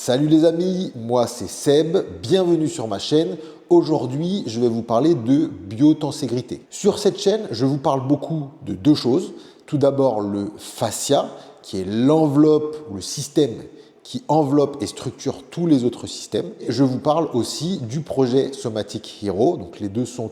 Salut les amis, moi c'est Seb, bienvenue sur ma chaîne. Aujourd'hui, je vais vous parler de biotenségrité. Sur cette chaîne, je vous parle beaucoup de deux choses. Tout d'abord, le fascia, qui est l'enveloppe ou le système qui enveloppe et structure tous les autres systèmes. Je vous parle aussi du projet Somatic Hero, donc les deux sont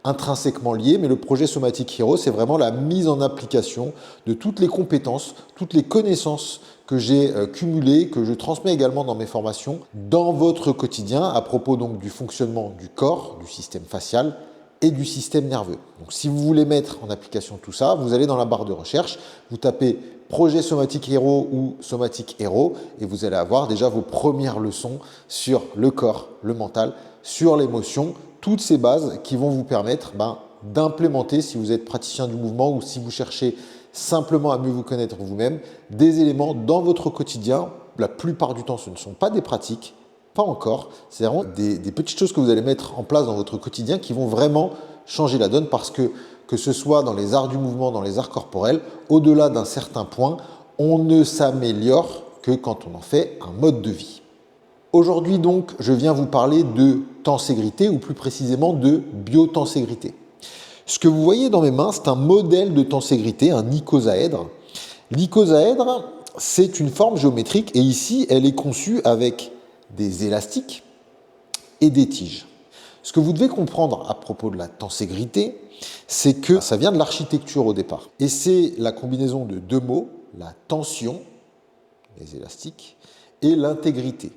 intrinsèquement liés, mais le projet Somatic Hero, c'est vraiment la mise en application de toutes les compétences, toutes les connaissances que j'ai cumulées, que je transmets également dans mes formations, dans votre quotidien, à propos donc du fonctionnement du corps, du système facial et du système nerveux. Donc si vous voulez mettre en application tout ça, vous allez dans la barre de recherche, vous tapez projet Somatic Hero ou Somatic Hero et vous allez avoir déjà vos premières leçons sur le corps, le mental, sur l'émotion, toutes ces bases qui vont vous permettre d'implémenter, si vous êtes praticien du mouvement ou si vous cherchez simplement à mieux vous connaître vous-même, des éléments dans votre quotidien. La plupart du temps, ce ne sont pas des pratiques, pas encore. C'est vraiment des petites choses que vous allez mettre en place dans votre quotidien qui vont vraiment changer la donne parce que ce soit dans les arts du mouvement, dans les arts corporels, au-delà d'un certain point, on ne s'améliore que quand on en fait un mode de vie. Aujourd'hui donc, je viens vous parler de tenségrité ou plus précisément de biotenségrité. Ce que vous voyez dans mes mains, c'est un modèle de tenségrité, un icosaèdre. L'icosaèdre, c'est une forme géométrique et ici, elle est conçue avec des élastiques et des tiges. Ce que vous devez comprendre à propos de la tenségrité, c'est que ça vient de l'architecture au départ. Et c'est la combinaison de deux mots, la tension, les élastiques, et l'intégrité.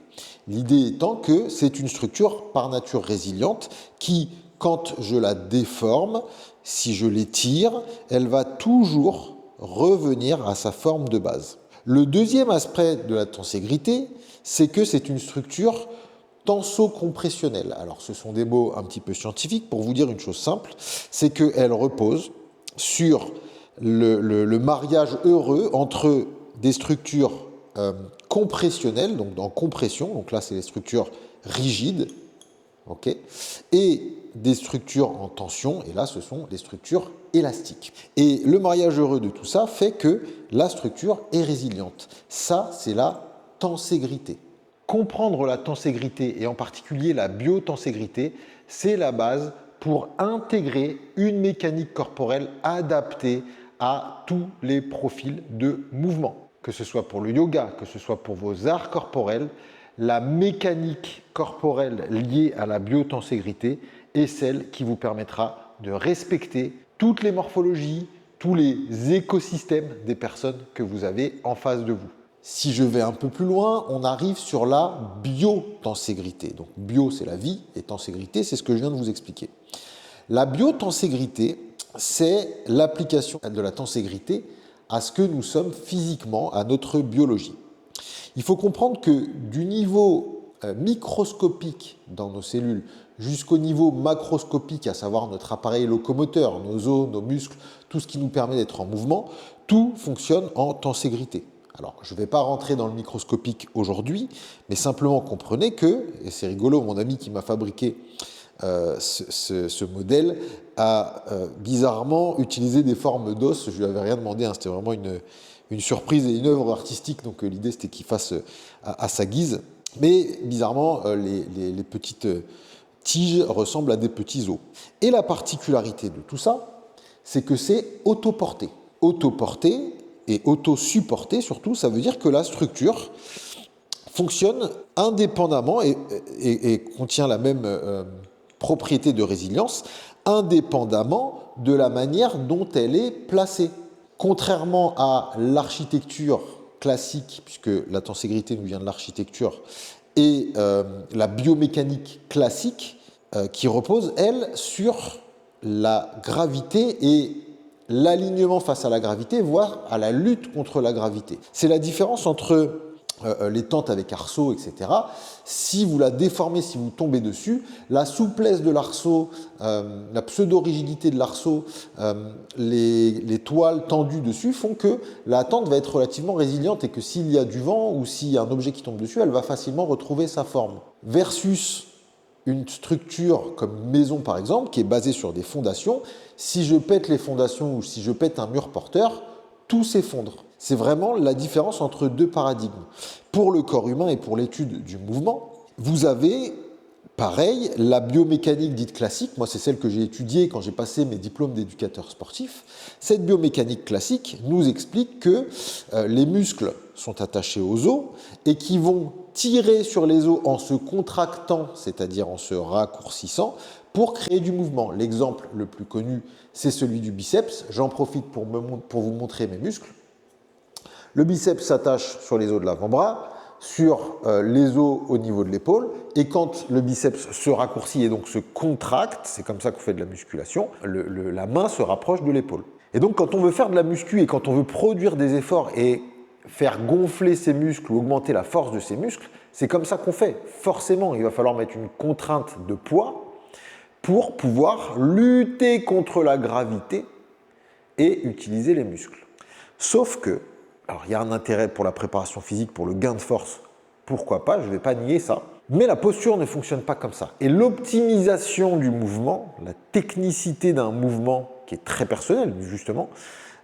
L'idée étant que c'est une structure par nature résiliente qui, quand je la déforme, si je l'étire, elle va toujours revenir à sa forme de base. Le deuxième aspect de la tenségrité, c'est que c'est une structure tenso-compressionnelle. Alors ce sont des mots un petit peu scientifiques pour vous dire une chose simple, c'est qu'elle repose sur le mariage heureux entre des structures compressionnelles, donc en compression, donc là c'est les structures rigides, okay, et des structures en tension, et là ce sont des structures élastiques. Et le mariage heureux de tout ça fait que la structure est résiliente. Ça, c'est la tenségrité. Comprendre la tenségrité et en particulier la biotenségrité, c'est la base pour intégrer une mécanique corporelle adaptée à tous les profils de mouvement. Que ce soit pour le yoga, que ce soit pour vos arts corporels, la mécanique corporelle liée à la biotenségrité est celle qui vous permettra de respecter toutes les morphologies, tous les écosystèmes des personnes que vous avez en face de vous. Si je vais un peu plus loin, on arrive sur la biotenségrité. Donc bio, c'est la vie et tenségrité, c'est ce que je viens de vous expliquer. La biotenségrité, c'est l'application de la tenségrité à ce que nous sommes physiquement, à notre biologie. Il faut comprendre que du niveau microscopique dans nos cellules jusqu'au niveau macroscopique, à savoir notre appareil locomoteur, nos os, nos muscles, tout ce qui nous permet d'être en mouvement, tout fonctionne en tenségrité. Alors, je ne vais pas rentrer dans le microscopique aujourd'hui, mais simplement comprenez que, et c'est rigolo, mon ami qui m'a fabriqué ce modèle a bizarrement utilisé des formes d'os. Je ne lui avais rien demandé, hein, c'était vraiment une surprise et une œuvre artistique, donc l'idée c'était qu'il fasse à sa guise. Mais bizarrement, les petites tiges ressemblent à des petits os. Et la particularité de tout ça, c'est que c'est autoporté. Autoporté et auto-supporté surtout, ça veut dire que la structure fonctionne indépendamment et contient la même propriété de résilience, indépendamment de la manière dont elle est placée. Contrairement à l'architecture classique, puisque la tenségrité nous vient de l'architecture, et la biomécanique classique, qui repose, elle, sur la gravité et l'alignement face à la gravité, voire à la lutte contre la gravité. C'est la différence entre les tentes avec arceaux, etc. Si vous la déformez, si vous tombez dessus, la souplesse de l'arceau, la pseudo-rigidité de l'arceau, les toiles tendues dessus font que la tente va être relativement résiliente et que s'il y a du vent ou s'il y a un objet qui tombe dessus, elle va facilement retrouver sa forme. Versus une structure comme une maison par exemple, qui est basée sur des fondations, si je pète les fondations ou si je pète un mur porteur, tout s'effondre. C'est vraiment la différence entre deux paradigmes. Pour le corps humain et pour l'étude du mouvement, vous avez, pareil, la biomécanique dite classique. Moi, c'est celle que j'ai étudiée quand j'ai passé mes diplômes d'éducateur sportif. Cette biomécanique classique nous explique que les muscles sont attachés aux os et qui vont tirer sur les os en se contractant, c'est-à-dire en se raccourcissant, pour créer du mouvement. L'exemple le plus connu, c'est celui du biceps. J'en profite pour vous montrer mes muscles. Le biceps s'attache sur les os de l'avant-bras, sur les os au niveau de l'épaule, et quand le biceps se raccourcit et donc se contracte, c'est comme ça qu'on fait de la musculation, la main se rapproche de l'épaule. Et donc quand on veut faire de la muscu et quand on veut produire des efforts et faire gonfler ses muscles ou augmenter la force de ses muscles, c'est comme ça qu'on fait. Forcément, il va falloir mettre une contrainte de poids pour pouvoir lutter contre la gravité et utiliser les muscles. Sauf que, alors il y a un intérêt pour la préparation physique, pour le gain de force, pourquoi pas, je ne vais pas nier ça, mais la posture ne fonctionne pas comme ça. Et l'optimisation du mouvement, la technicité d'un mouvement qui est très personnel justement,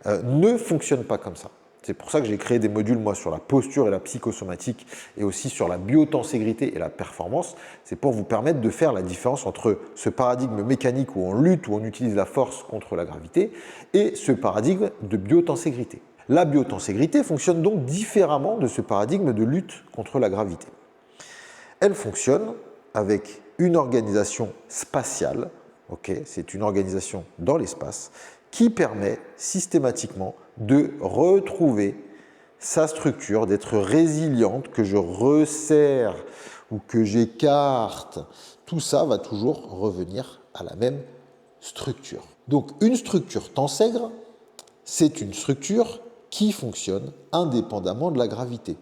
ne fonctionne pas comme ça. C'est pour ça que j'ai créé des modules, moi, sur la posture et la psychosomatique et aussi sur la biotenségrité et la performance. C'est pour vous permettre de faire la différence entre ce paradigme mécanique où on lutte, où on utilise la force contre la gravité et ce paradigme de biotenségrité. La biotenségrité fonctionne donc différemment de ce paradigme de lutte contre la gravité. Elle fonctionne avec une organisation spatiale, c'est une organisation dans l'espace, qui permet systématiquement de retrouver sa structure, d'être résiliente, que je resserre ou que j'écarte. Tout ça va toujours revenir à la même structure. Donc une structure tensègre, c'est une structure qui fonctionne indépendamment de la gravité.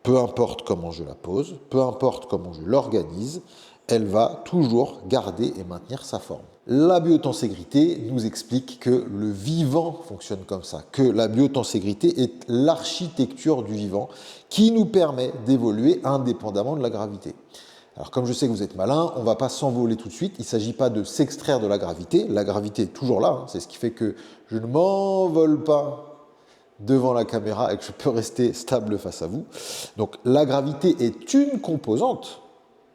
Peu importe comment je la pose, peu importe comment je l'organise, elle va toujours garder et maintenir sa forme. La biotenségrité nous explique que le vivant fonctionne comme ça, que la biotenségrité est l'architecture du vivant qui nous permet d'évoluer indépendamment de la gravité. Alors comme je sais que vous êtes malin, on ne va pas s'envoler tout de suite, il ne s'agit pas de s'extraire de la gravité est toujours là, c'est ce qui fait que je ne m'envole pas devant la caméra et que je peux rester stable face à vous. Donc la gravité est une composante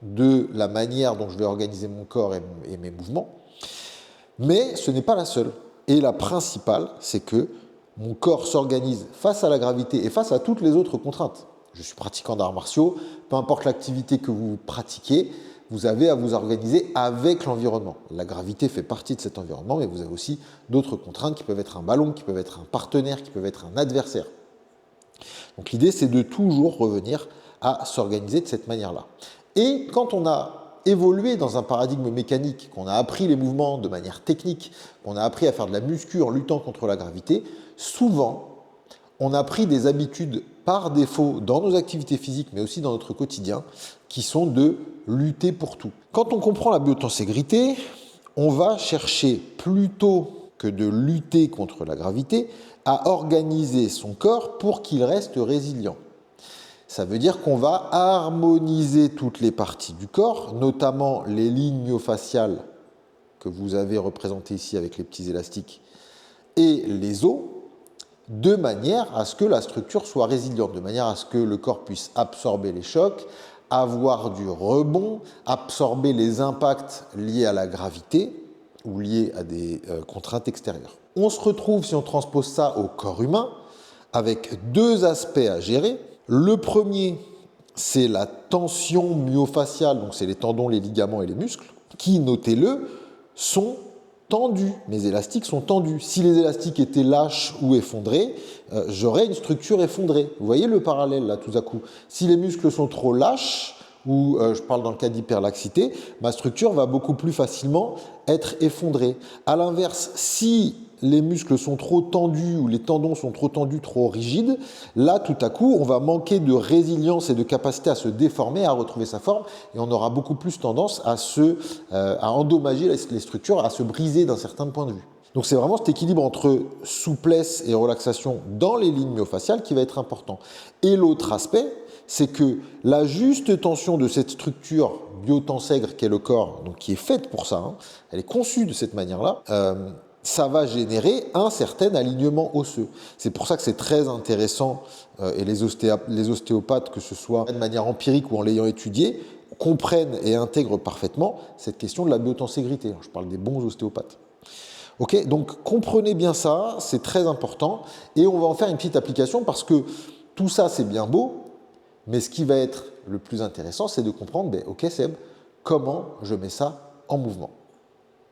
de la manière dont je vais organiser mon corps et mes mouvements, mais ce n'est pas la seule. Et la principale, c'est que mon corps s'organise face à la gravité et face à toutes les autres contraintes. Je suis pratiquant d'arts martiaux, peu importe l'activité que vous pratiquez, vous avez à vous organiser avec l'environnement. La gravité fait partie de cet environnement, mais vous avez aussi d'autres contraintes qui peuvent être un ballon, qui peuvent être un partenaire, qui peuvent être un adversaire. Donc l'idée, c'est de toujours revenir à s'organiser de cette manière-là. Et quand on a évolué dans un paradigme mécanique, qu'on a appris les mouvements de manière technique, qu'on a appris à faire de la muscu en luttant contre la gravité, souvent, on a pris des habitudes par défaut dans nos activités physiques, mais aussi dans notre quotidien, qui sont de lutter pour tout. Quand on comprend la biotenségrité, on va chercher plutôt que de lutter contre la gravité, à organiser son corps pour qu'il reste résilient. Ça veut dire qu'on va harmoniser toutes les parties du corps, notamment les lignes myofaciales que vous avez représentées ici avec les petits élastiques et les os, de manière à ce que la structure soit résiliente, de manière à ce que le corps puisse absorber les chocs, avoir du rebond, absorber les impacts liés à la gravité ou liés à des contraintes extérieures. On se retrouve, si on transpose ça au corps humain, avec deux aspects à gérer. Le premier, c'est la tension myofaciale, donc c'est les tendons, les ligaments et les muscles, qui, notez-le, sont tendus. Mes élastiques sont tendus. Si les élastiques étaient lâches ou effondrés, j'aurais une structure effondrée. Vous voyez le parallèle là tout à coup. Si les muscles sont trop lâches, ou je parle dans le cas d'hyperlaxité, ma structure va beaucoup plus facilement être effondrée. À l'inverse, si les muscles sont trop tendus ou les tendons sont trop tendus, trop rigides, là, tout à coup, on va manquer de résilience et de capacité à se déformer, à retrouver sa forme, et on aura beaucoup plus tendance à endommager les structures, à se briser d'un certain point de vue. Donc c'est vraiment cet équilibre entre souplesse et relaxation dans les lignes myofaciales qui va être important. Et l'autre aspect, c'est que la juste tension de cette structure biotensègre qu'est le corps, donc qui est faite pour ça, elle est conçue de cette manière-là, ça va générer un certain alignement osseux. C'est pour ça que c'est très intéressant, et les ostéopathes, que ce soit de manière empirique ou en l'ayant étudié, comprennent et intègrent parfaitement cette question de la biotenségrité. Je parle des bons ostéopathes. Ok, donc comprenez bien ça, c'est très important, et on va en faire une petite application parce que tout ça c'est bien beau, mais ce qui va être le plus intéressant, c'est de comprendre, ok Seb, comment je mets ça en mouvement.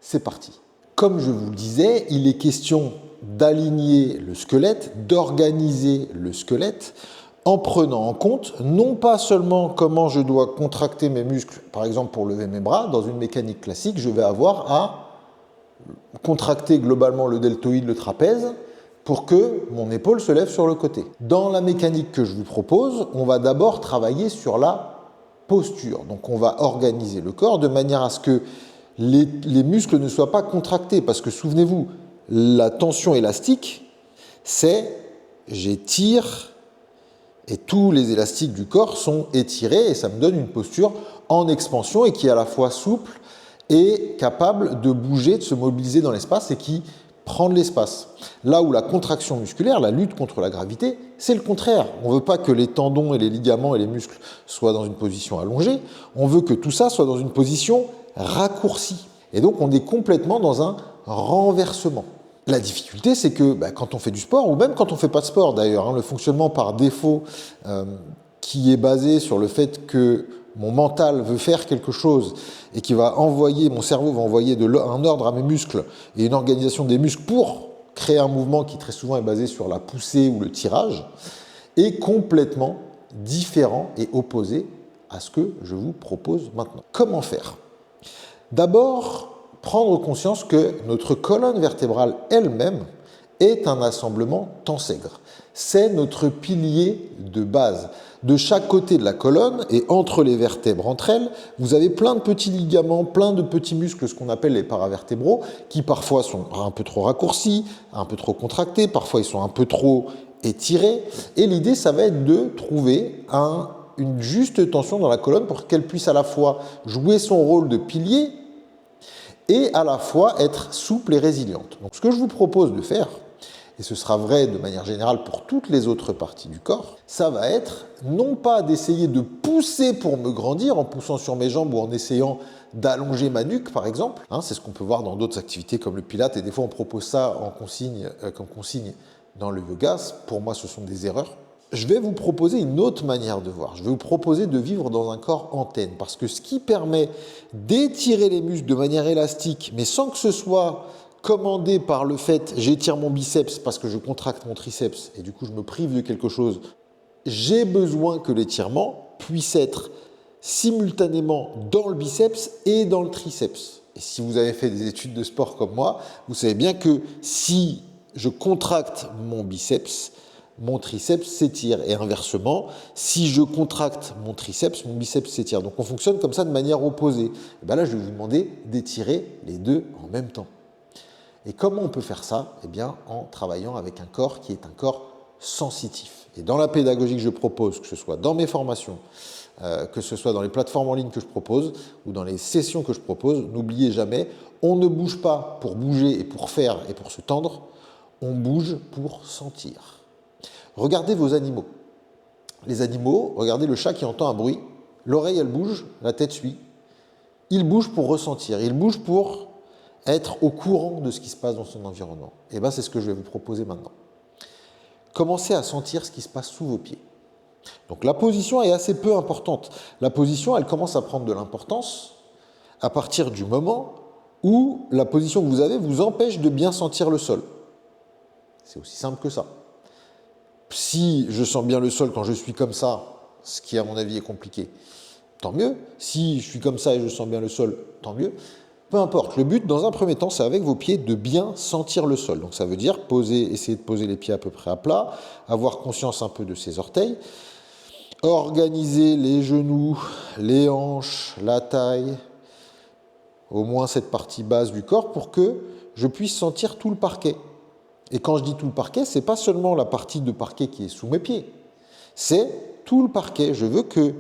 C'est parti. Comme je vous le disais, il est question d'aligner le squelette, d'organiser le squelette, en prenant en compte non pas seulement comment je dois contracter mes muscles, par exemple pour lever mes bras, dans une mécanique classique, je vais avoir à contracter globalement le deltoïde, le trapèze, pour que mon épaule se lève sur le côté. Dans la mécanique que je vous propose, on va d'abord travailler sur la posture. Donc on va organiser le corps de manière à ce que les muscles ne soient pas contractés, parce que souvenez-vous, la tension élastique, c'est j'étire et tous les élastiques du corps sont étirés et ça me donne une posture en expansion et qui est à la fois souple et capable de bouger, de se mobiliser dans l'espace et qui prend de l'espace. Là où la contraction musculaire, la lutte contre la gravité, c'est le contraire. On ne veut pas que les tendons et les ligaments et les muscles soient dans une position allongée, on veut que tout ça soit dans une position raccourcie. Et donc on est complètement dans un renversement. La difficulté, c'est que quand on fait du sport, ou même quand on ne fait pas de sport d'ailleurs, le fonctionnement par défaut qui est basé sur le fait que mon mental veut faire quelque chose et qui va envoyer, mon cerveau va envoyer un ordre à mes muscles et une organisation des muscles pour créer un mouvement qui très souvent est basé sur la poussée ou le tirage, est complètement différent et opposé à ce que je vous propose maintenant. Comment faire? D'abord, prendre conscience que notre colonne vertébrale elle-même est un assemblement tensègre. C'est notre pilier de base. De chaque côté de la colonne et entre les vertèbres entre elles, vous avez plein de petits ligaments, plein de petits muscles, ce qu'on appelle les paravertébraux, qui parfois sont un peu trop raccourcis, un peu trop contractés, parfois ils sont un peu trop étirés. Et l'idée, ça va être de trouver une juste tension dans la colonne pour qu'elle puisse à la fois jouer son rôle de pilier et à la fois être souple et résiliente. Donc ce que je vous propose de faire, et ce sera vrai de manière générale pour toutes les autres parties du corps, ça va être non pas d'essayer de pousser pour me grandir en poussant sur mes jambes ou en essayant d'allonger ma nuque par exemple, c'est ce qu'on peut voir dans d'autres activités comme le pilates, et des fois on propose ça comme consigne dans le yoga. Pour moi ce sont des erreurs. Je vais vous proposer une autre manière de voir. Je vais vous proposer de vivre dans un corps antenne, parce que ce qui permet d'étirer les muscles de manière élastique, mais sans que ce soit commandé par le fait j'étire mon biceps parce que je contracte mon triceps et du coup je me prive de quelque chose, j'ai besoin que l'étirement puisse être simultanément dans le biceps et dans le triceps. Et si vous avez fait des études de sport comme moi, vous savez bien que si je contracte mon biceps, mon triceps s'étire. Et inversement, si je contracte mon triceps, mon biceps s'étire. Donc on fonctionne comme ça de manière opposée. Et bien là, je vais vous demander d'étirer les deux en même temps. Et comment on peut faire ça? Eh bien, en travaillant avec un corps qui est un corps sensitif. Et dans la pédagogie que je propose, que ce soit dans mes formations, que ce soit dans les plateformes en ligne que je propose ou dans les sessions que je propose, n'oubliez jamais, on ne bouge pas pour bouger et pour faire et pour se tendre, on bouge pour sentir. Regardez vos animaux. Les animaux, regardez le chat qui entend un bruit, l'oreille elle bouge, la tête suit. Il bouge pour ressentir, il bouge pour être au courant de ce qui se passe dans son environnement. Et bien c'est ce que je vais vous proposer maintenant. Commencez à sentir ce qui se passe sous vos pieds. Donc la position est assez peu importante. La position, elle commence à prendre de l'importance à partir du moment où la position que vous avez vous empêche de bien sentir le sol. C'est aussi simple que ça. Si je sens bien le sol quand je suis comme ça, ce qui à mon avis est compliqué, tant mieux. Si je suis comme ça et je sens bien le sol, tant mieux. Peu importe. Le but, dans un premier temps, c'est avec vos pieds de bien sentir le sol. Donc ça veut dire essayer de poser les pieds à peu près à plat, avoir conscience un peu de ses orteils, organiser les genoux, les hanches, la taille, au moins cette partie basse du corps pour que je puisse sentir tout le parquet. Et quand je dis tout le parquet, ce n'est pas seulement la partie de parquet qui est sous mes pieds, c'est tout le parquet. Je veux que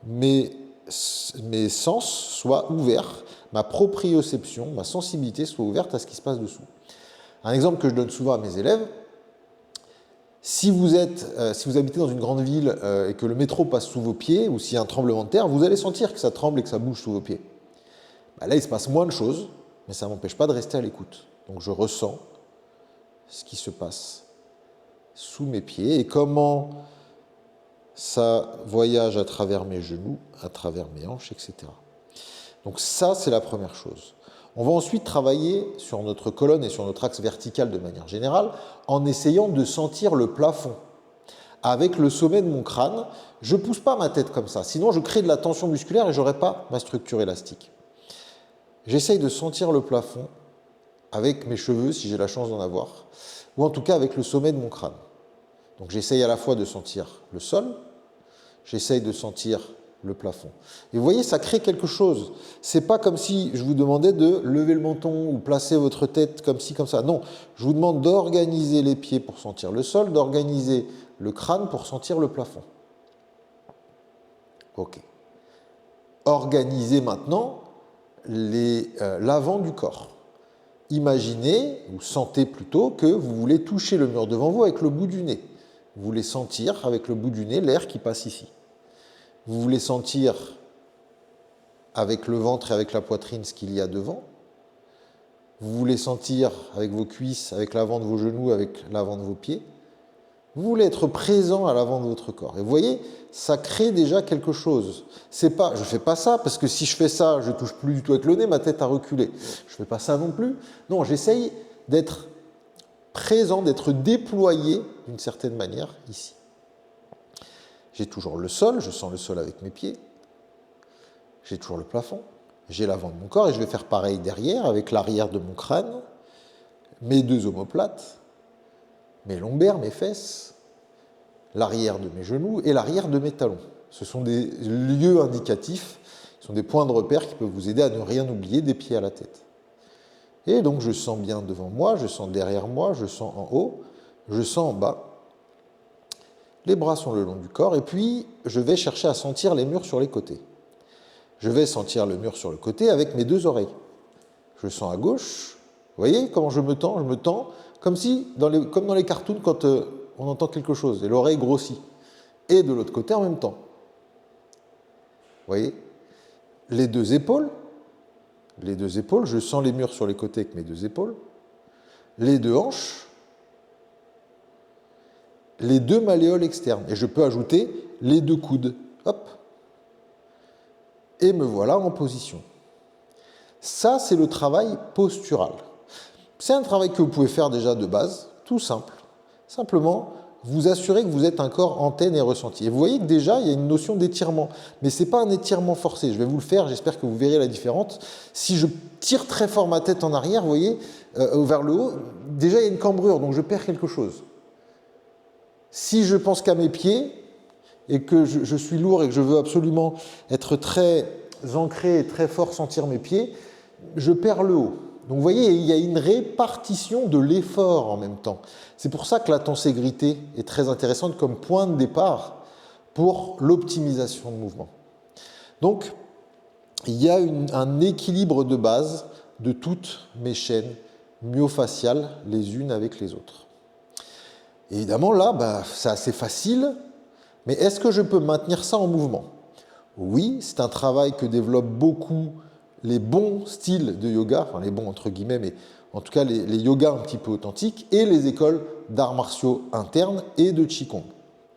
mes sens soient ouverts, ma proprioception, ma sensibilité soit ouverte à ce qui se passe dessous. Un exemple que je donne souvent à mes élèves, si vous habitez dans une grande ville et que le métro passe sous vos pieds, ou s'il y a un tremblement de terre, vous allez sentir que ça tremble et que ça bouge sous vos pieds. Bah là, il se passe moins de choses, mais ça ne m'empêche pas de rester à l'écoute. Donc je ressens ce qui se passe sous mes pieds et comment ça voyage à travers mes genoux, à travers mes hanches, etc. Donc ça, c'est la première chose. On va ensuite travailler sur notre colonne et sur notre axe vertical de manière générale en essayant de sentir le plafond. Avec le sommet de mon crâne, je ne pousse pas ma tête comme ça, sinon je crée de la tension musculaire et je n'aurai pas ma structure élastique. J'essaye de sentir le plafond avec mes cheveux, si j'ai la chance d'en avoir, ou en tout cas avec le sommet de mon crâne. Donc j'essaye à la fois de sentir le sol, j'essaye de sentir le plafond. Et vous voyez, ça crée quelque chose. C'est pas comme si je vous demandais de lever le menton ou placer votre tête comme ci, comme ça. Non, je vous demande d'organiser les pieds pour sentir le sol, d'organiser le crâne pour sentir le plafond. Ok. Organisez maintenant l'avant du corps. Imaginez, ou sentez plutôt, que vous voulez toucher le mur devant vous avec le bout du nez. Vous voulez sentir avec le bout du nez l'air qui passe ici. Vous voulez sentir avec le ventre et avec la poitrine ce qu'il y a devant. Vous voulez sentir avec vos cuisses, avec l'avant de vos genoux, avec l'avant de vos pieds. Vous voulez être présent à l'avant de votre corps. Et vous voyez, ça crée déjà quelque chose. C'est pas, je ne fais pas ça, parce que si je fais ça, je ne touche plus du tout avec le nez, ma tête a reculé. Je ne fais pas ça non plus. Non, j'essaye d'être présent, d'être déployé d'une certaine manière ici. J'ai toujours le sol, je sens le sol avec mes pieds. J'ai toujours le plafond. J'ai l'avant de mon corps et je vais faire pareil derrière avec l'arrière de mon crâne, mes deux omoplates, mes lombaires, mes fesses, l'arrière de mes genoux et l'arrière de mes talons. Ce sont des lieux indicatifs, ce sont des points de repère qui peuvent vous aider à ne rien oublier des pieds à la tête. Et donc je sens bien devant moi, je sens derrière moi, je sens en haut, je sens en bas. Les bras sont le long du corps et puis je vais chercher à sentir les murs sur les côtés. Je vais sentir le mur sur le côté avec mes deux oreilles. Je sens à gauche. Vous voyez comment je me tends? Je me tends comme comme dans les cartoons quand on entend quelque chose et l'oreille grossit. Et de l'autre côté en même temps. Vous voyez? Les deux épaules, je sens les murs sur les côtés avec mes deux épaules. Les deux hanches. Les deux malléoles externes. Et je peux ajouter les deux coudes. Hop. Et me voilà en position. Ça, c'est le travail postural. C'est un travail que vous pouvez faire déjà de base, tout simple. Simplement, vous assurez que vous êtes un corps antenne et ressenti. Et vous voyez que déjà, il y a une notion d'étirement. Mais ce n'est pas un étirement forcé. Je vais vous le faire, j'espère que vous verrez la différence. Si je tire très fort ma tête en arrière, vous voyez, vers le haut, déjà, il y a une cambrure, donc je perds quelque chose. Si je pense qu'à mes pieds et que je suis lourd et que je veux absolument être très ancré et très fort sentir mes pieds, je perds le haut. Donc vous voyez, il y a une répartition de l'effort en même temps. C'est pour ça que la tenségrité est très intéressante comme point de départ pour l'optimisation de mouvement. Donc, il y a un équilibre de base de toutes mes chaînes myofaciales les unes avec les autres. Évidemment, là, c'est assez facile, mais est-ce que je peux maintenir ça en mouvement? Oui, c'est un travail que développent beaucoup les bons styles de yoga, enfin les bons entre guillemets, mais en tout cas les yogas un petit peu authentiques, et les écoles d'arts martiaux internes et de Qigong.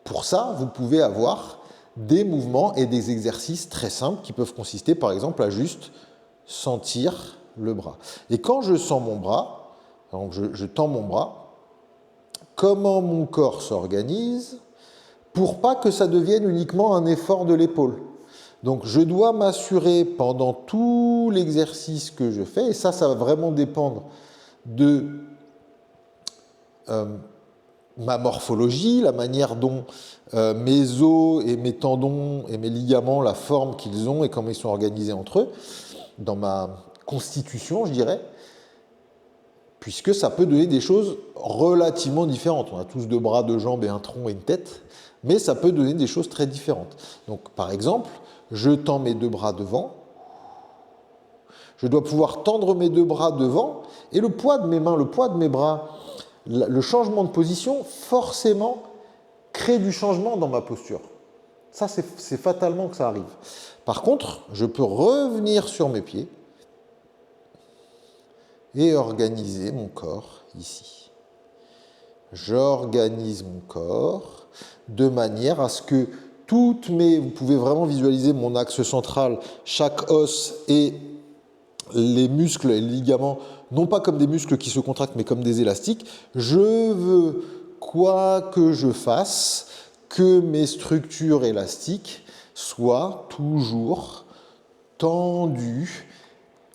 Pour ça, vous pouvez avoir des mouvements et des exercices très simples qui peuvent consister par exemple à juste sentir le bras. Et quand je sens mon bras, donc je tends mon bras, comment mon corps s'organise pour pas que ça devienne uniquement un effort de l'épaule. Donc je dois m'assurer pendant tout l'exercice que je fais, et ça va vraiment dépendre de ma morphologie, la manière dont mes os et mes tendons et mes ligaments, la forme qu'ils ont et comment ils sont organisés entre eux, dans ma constitution, je dirais, puisque ça peut donner des choses relativement différentes. On a tous deux bras, deux jambes et un tronc et une tête, mais ça peut donner des choses très différentes. Donc par exemple, je tends mes deux bras devant, Je dois pouvoir tendre mes deux bras devant et le poids de mes mains, le poids de mes bras, le changement de position, forcément, crée du changement dans ma posture. Ça, c'est fatalement que ça arrive. Par contre, je peux revenir sur mes pieds et organiser mon corps ici. J'organise mon corps de manière à ce que vous pouvez vraiment visualiser mon axe central, chaque os et les muscles et les ligaments, non pas comme des muscles qui se contractent, mais comme des élastiques. Je veux, quoi que je fasse, que mes structures élastiques soient toujours tendues,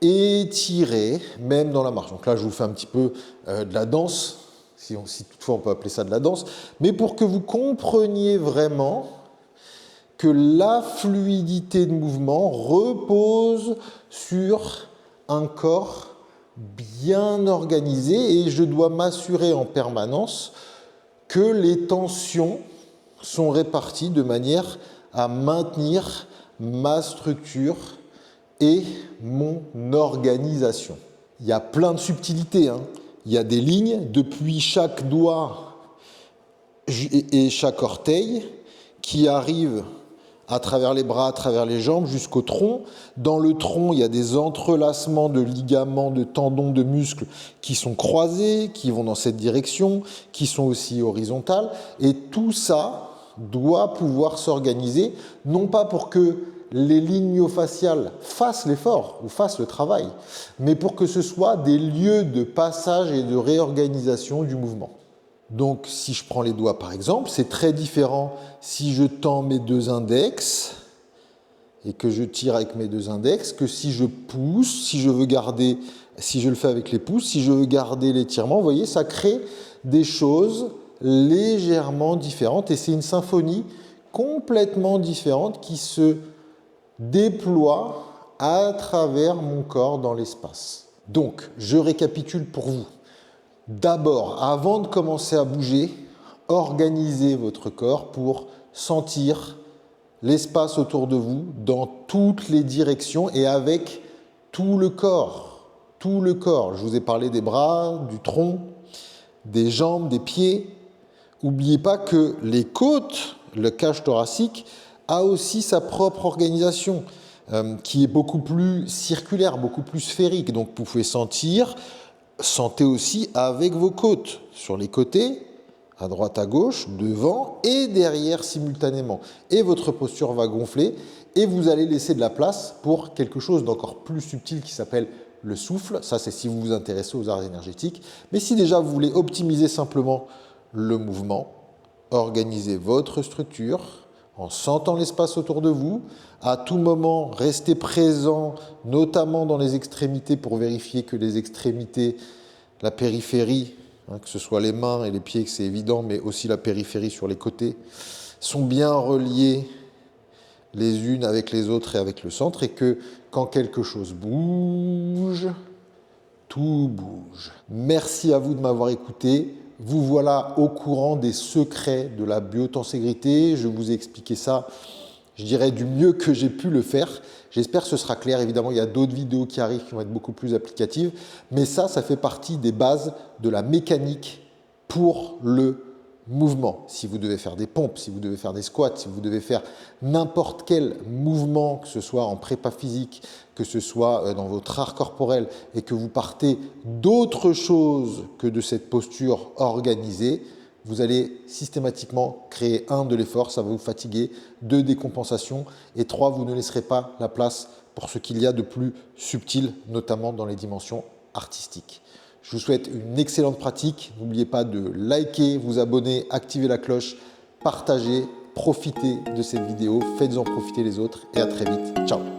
étirées, même dans la marche. Donc là, je vous fais un petit peu de la danse, si toutefois on peut appeler ça de la danse, mais pour que vous compreniez vraiment que la fluidité de mouvement repose sur un corps bien organisé et je dois m'assurer en permanence que les tensions sont réparties de manière à maintenir ma structure et mon organisation. Il y a plein de subtilités, hein. Il y a des lignes depuis chaque doigt et chaque orteil qui arrivent à travers les bras, à travers les jambes, jusqu'au tronc. Dans le tronc, il y a des entrelacements de ligaments, de tendons, de muscles qui sont croisés, qui vont dans cette direction, qui sont aussi horizontales. Et tout ça doit pouvoir s'organiser, non pas pour que les lignes myofaciales fassent l'effort ou fassent le travail, mais pour que ce soit des lieux de passage et de réorganisation du mouvement. Donc, si je prends les doigts par exemple, c'est très différent si je tends mes deux index et que je tire avec mes deux index que si je pousse, si je le fais avec les pouces, si je veux garder l'étirement. Vous voyez, ça crée des choses légèrement différentes et c'est une symphonie complètement différente qui se déploie à travers mon corps dans l'espace. Donc, je récapitule pour vous. D'abord, avant de commencer à bouger, organisez votre corps pour sentir l'espace autour de vous dans toutes les directions et avec tout le corps. Tout le corps. Je vous ai parlé des bras, du tronc, des jambes, des pieds. N'oubliez pas que les côtes, le cage thoracique, a aussi sa propre organisation qui est beaucoup plus circulaire, beaucoup plus sphérique. Donc vous pouvez sentez aussi avec vos côtes, sur les côtés, à droite, à gauche, devant et derrière simultanément. Et votre posture va gonfler et vous allez laisser de la place pour quelque chose d'encore plus subtil qui s'appelle le souffle. Ça, c'est si vous vous intéressez aux arts énergétiques. Mais si déjà vous voulez optimiser simplement le mouvement, organisez votre structure en sentant l'espace autour de vous. À tout moment, restez présent, notamment dans les extrémités, pour vérifier que les extrémités, la périphérie, que ce soit les mains et les pieds, que c'est évident, mais aussi la périphérie sur les côtés, sont bien reliées les unes avec les autres et avec le centre, et que quand quelque chose bouge, tout bouge. Merci à vous de m'avoir écouté. Vous voilà au courant des secrets de la biotenségrité. Je vous ai expliqué ça, je dirais, du mieux que j'ai pu le faire. J'espère que ce sera clair. Évidemment, il y a d'autres vidéos qui arrivent qui vont être beaucoup plus applicatives. Mais ça fait partie des bases de la mécanique pour le mouvement. Si vous devez faire des pompes, si vous devez faire des squats, si vous devez faire n'importe quel mouvement, que ce soit en prépa physique, que ce soit dans votre art corporel, et que vous partez d'autre chose que de cette posture organisée, vous allez systématiquement créer 1, de l'effort, ça va vous fatiguer, 2, des compensations, et 3, vous ne laisserez pas la place pour ce qu'il y a de plus subtil, notamment dans les dimensions artistiques. Je vous souhaite une excellente pratique. N'oubliez pas de liker, vous abonner, activer la cloche, partager, profitez de cette vidéo, faites-en profiter les autres et à très vite. Ciao!